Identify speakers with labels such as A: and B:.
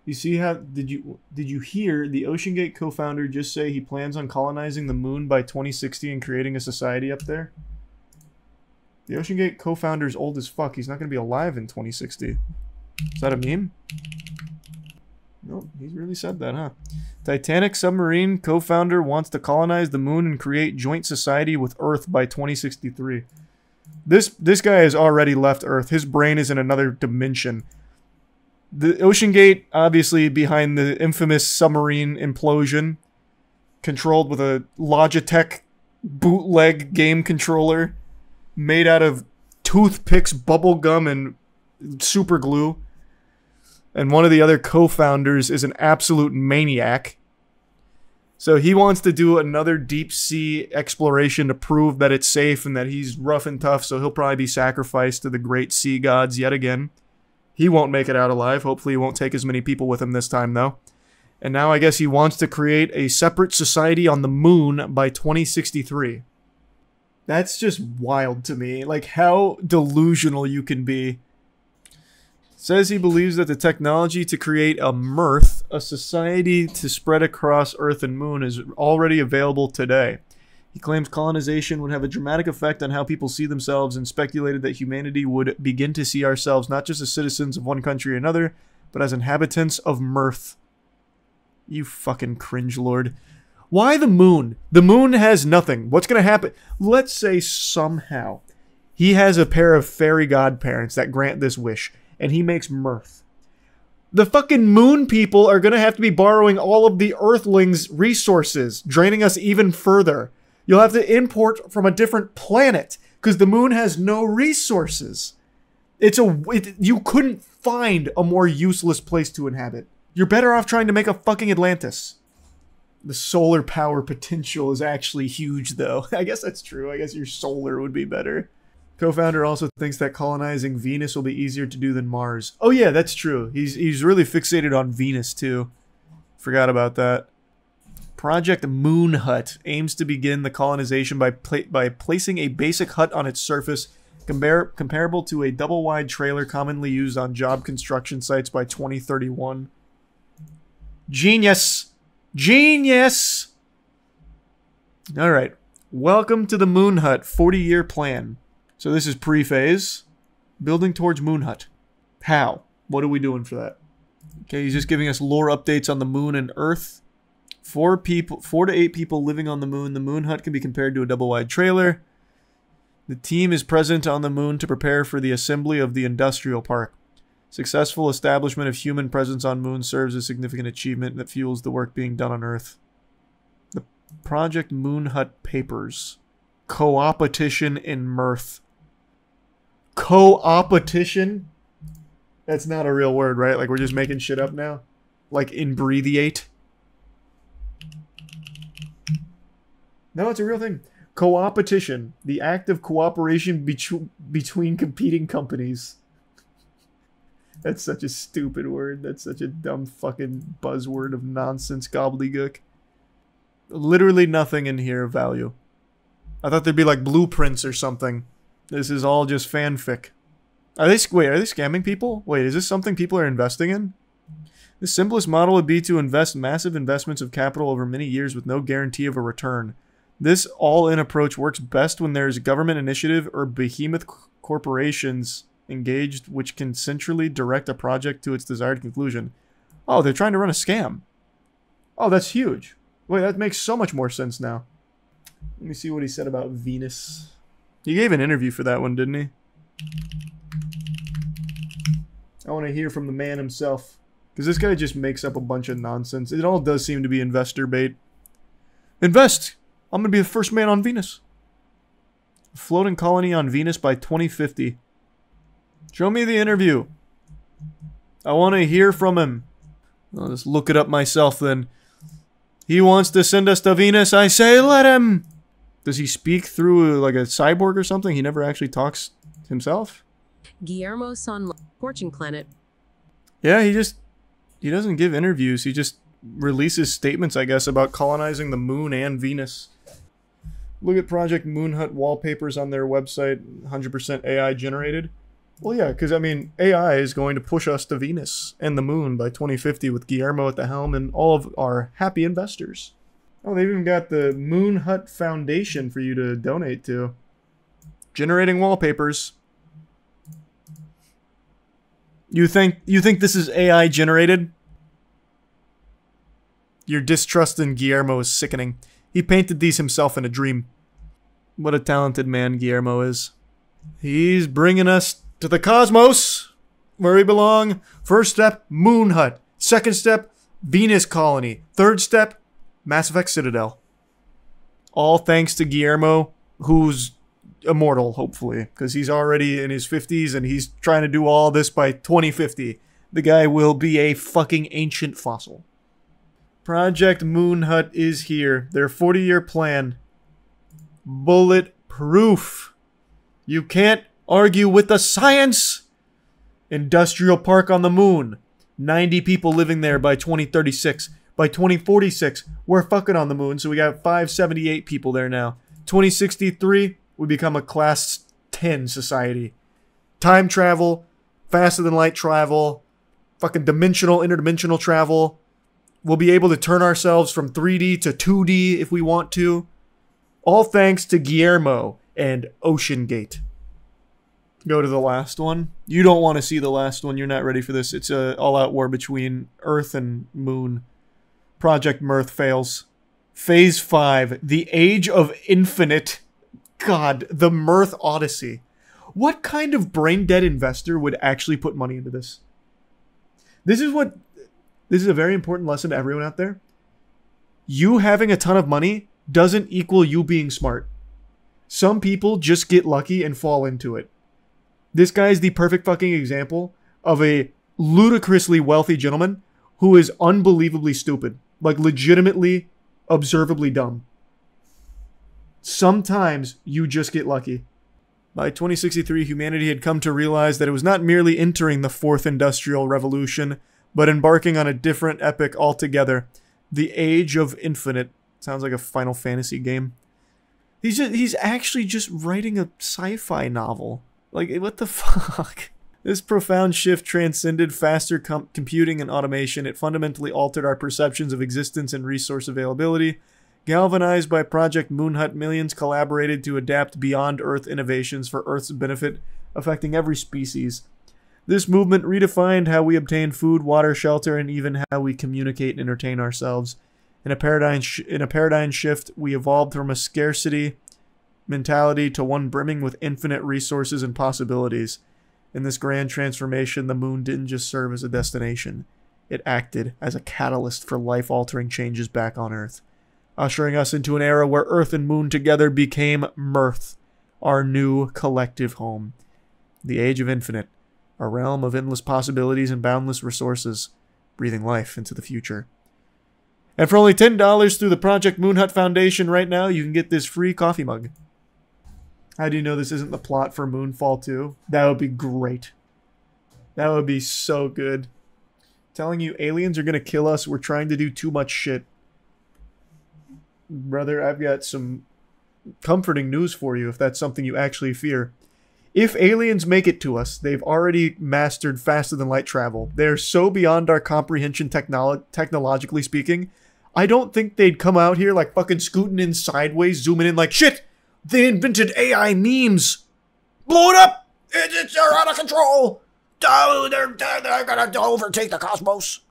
A: You see how did you hear the OceanGate co-founder just say he plans on colonizing the moon by 2060 and creating a society up there? The OceanGate co-founder's old as fuck. He's not going to be alive in 2060. Is that a meme? No, he really said that, huh? Titanic submarine co-founder wants to colonize the moon and create joint society with Earth by 2063. This guy has already left Earth. His brain is in another dimension. The OceanGate, obviously behind the infamous submarine implosion, controlled with a Logitech bootleg game controller made out of toothpicks, bubble gum, and super glue. And one of the other co-founders is an absolute maniac. So he wants to do another deep sea exploration to prove that it's safe and that he's rough and tough, so he'll probably be sacrificed to the great sea gods yet again. He won't make it out alive. Hopefully he won't take as many people with him this time, though. And now I guess he wants to create a separate society on the moon by 2063. That's just wild to me. Like, how delusional you can be. Says he believes that the technology to create a mirth, a society to spread across Earth and Moon, is already available today. He claims colonization would have a dramatic effect on how people see themselves and speculated that humanity would begin to see ourselves not just as citizens of one country or another, but as inhabitants of mirth. You fucking cringe lord. Why the moon? The moon has nothing. What's going to happen? Let's say somehow he has a pair of fairy godparents that grant this wish, and he makes mirth. The fucking moon people are going to have to be borrowing all of the Earthlings' resources, draining us even further. You'll have to import from a different planet, because the moon has no resources. You couldn't find a more useless place to inhabit. You're better off trying to make a fucking Atlantis. The solar power potential is actually huge, though. I guess that's true. I guess your solar would be better. Co-founder also thinks that colonizing Venus will be easier to do than Mars. Oh yeah, that's true. He's really fixated on Venus, too. Forgot about that. Project Moon Hut aims to begin the colonization by placing a basic hut on its surface comparable to a double-wide trailer commonly used on job construction sites by 2031. Genius! Genius! Alright. Welcome to the Moon Hut 40-year plan. So this is pre-phase. Building towards Moon Hut. How? What are we doing for that? Okay, he's just giving us lore updates on the moon and Earth. 4 to 8 people living on the moon. The Moon Hut can be compared to a double-wide trailer. The team is present on the moon to prepare for the assembly of the industrial park. Successful establishment of human presence on moon serves as a significant achievement that fuels the work being done on Earth. The Project Moon Hut papers. Co-opetition in mirth. Co-opetition? That's not a real word, right? Like, we're just making shit up now? Like, inbreathiate? No, it's a real thing. Co-opetition. The act of cooperation between competing companies. That's such a stupid word. That's such a dumb fucking buzzword of nonsense gobbledygook. Literally nothing in here of value. I thought there'd be like blueprints or something. This is all just fanfic. Wait, are they scamming people? Wait, is this something people are investing in? The simplest model would be to invest massive investments of capital over many years with no guarantee of a return. This all-in approach works best when there is a government initiative or behemoth corporations engaged which can centrally direct a project to its desired conclusion. Oh, they're trying to run a scam. Oh, that's huge. Wait, that makes so much more sense now. Let me see what he said about Venus. He gave an interview for that one, didn't he? I want to hear from the man himself. Because this guy just makes up a bunch of nonsense. It all does seem to be investor bait. Invest! I'm going to be the first man on Venus. A floating colony on Venus by 2050. Show me the interview. I want to hear from him. I'll just look it up myself then. He wants to send us to Venus. I say let him! Does he speak through like a cyborg or something? He never actually talks himself?
B: Guillermo Son, Fortune Planet.
A: Yeah, he doesn't give interviews. He just releases statements, I guess, about colonizing the moon and Venus. Look at Project Moon Hut wallpapers on their website, 100% AI generated. Well, yeah, because, I mean, AI is going to push us to Venus and the moon by 2050 with Guillermo at the helm and all of our happy investors. Oh, they've even got the Moon Hut Foundation for you to donate to. Generating wallpapers. You think this is AI generated? Your distrust in Guillermo is sickening. He painted these himself in a dream. What a talented man Guillermo is. He's bringing us to the cosmos, where we belong. First step, Moon Hut. Second step, Venus Colony. Third step, Mass Effect Citadel. All thanks to Guillermo, who's immortal, hopefully, because he's already in his 50s and he's trying to do all this by 2050. The guy will be a fucking ancient fossil. Project Moon Hut is here. Their 40-year plan. Bulletproof. You can't argue with the science. Industrial park on the moon. 90 people living there by 2036. By 2046, we're fucking on the moon, so we got 578 people there now. 2063, we become a class 10 society. Time travel, faster than light travel, fucking interdimensional travel. We'll be able to turn ourselves from 3D to 2D if we want to. All thanks to Guillermo and Ocean Gate. Go to the last one. You don't want to see the last one. You're not ready for this. It's a all-out war between Earth and Moon. Project Mirth fails. Phase 5. The Age of Infinite. God, the Mirth Odyssey. What kind of brain-dead investor would actually put money into this? This is a very important lesson to everyone out there. You having a ton of money doesn't equal you being smart. Some people just get lucky and fall into it. This guy is the perfect fucking example of a ludicrously wealthy gentleman who is unbelievably stupid. Like, legitimately, observably dumb. Sometimes you just get lucky. By 2063, humanity had come to realize that it was not merely entering the fourth industrial revolution, but embarking on a different epic altogether. The Age of Infinite. Sounds like a Final Fantasy game. He's actually just writing a sci-fi novel. Like, what the fuck? This profound shift transcended faster computing and automation. It fundamentally altered our perceptions of existence and resource availability. Galvanized by Project Moon Hut, millions collaborated to adapt beyond Earth innovations for Earth's benefit, affecting every species. This movement redefined how we obtain food, water, shelter, and even how we communicate and entertain ourselves. In a paradigm shift, we evolved from a scarcity mentality to one brimming with infinite resources and possibilities. In this grand transformation, the moon didn't just serve as a destination. It acted as a catalyst for life-altering changes back on Earth, ushering us into an era where Earth and Moon together became Mirth, our new collective home. The Age of Infinite, a realm of endless possibilities and boundless resources, breathing life into the future. And for only $10 through the Project Moon Hut Foundation right now, you can get this free coffee mug. How do you know this isn't the plot for Moonfall 2? That would be great. That would be so good. Telling you aliens are going to kill us, we're trying to do too much shit. Brother, I've got some comforting news for you if that's something you actually fear. If aliens make it to us, they've already mastered faster than light travel. They're so beyond our comprehension technologically speaking, I don't think they'd come out here like fucking scooting in sideways, zooming in like, shit! They invented AI memes! Blow it up! They're out of control! Oh, they're gonna overtake the cosmos!